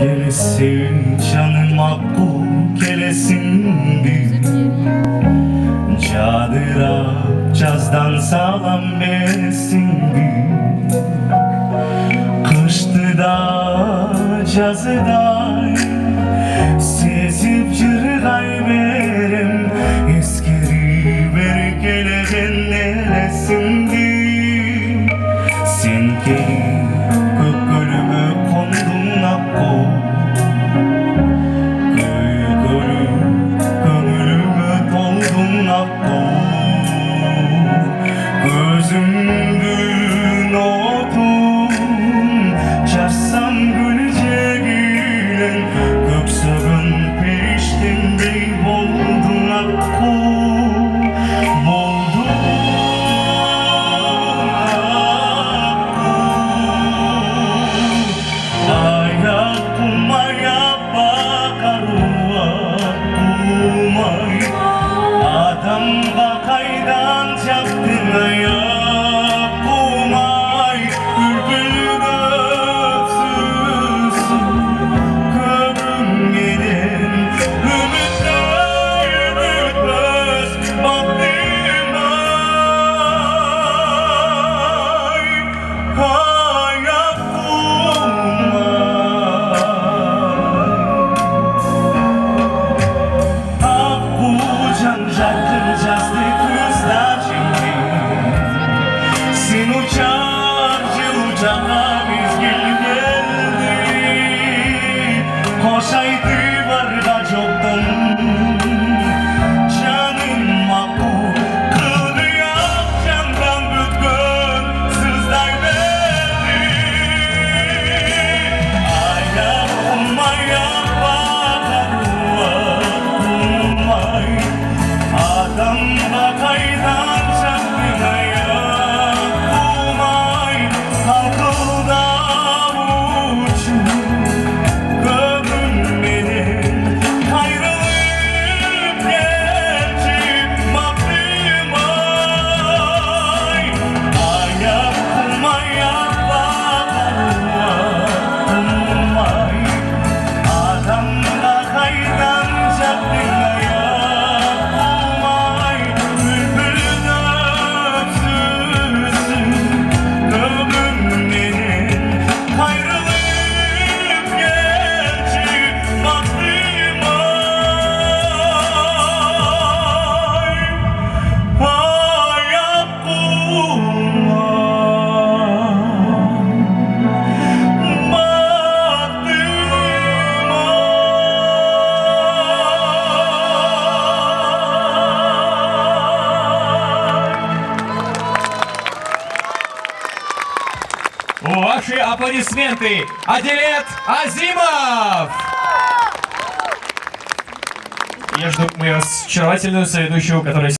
gelesin canıma kul gelesin bir çadıra cazdan sağlam besin bir kıştı da cazı da sezip cırgay berim eskeri ver gelegen nelesin bir sen gelin kökölümü kondun akko kömürümü doldun akko gözümdün otun çarsam güleceğin göksögün periştindey boldun akko bakaydan çaktın ayak kumay bülbül öpsüzsün köprüm gidin ümitler bitmez baktım ay ayak kumay aku janjak koşaydı varda çoktan canım aku kılıyor candan bütkün sızday verdi ayak ummaya bakarua ummay adam bakaydan çaktın ayak ummay kalkılda uçun Ваши аплодисменты, Адилет Азимов! Я жду мою очаровательную соведущую, которая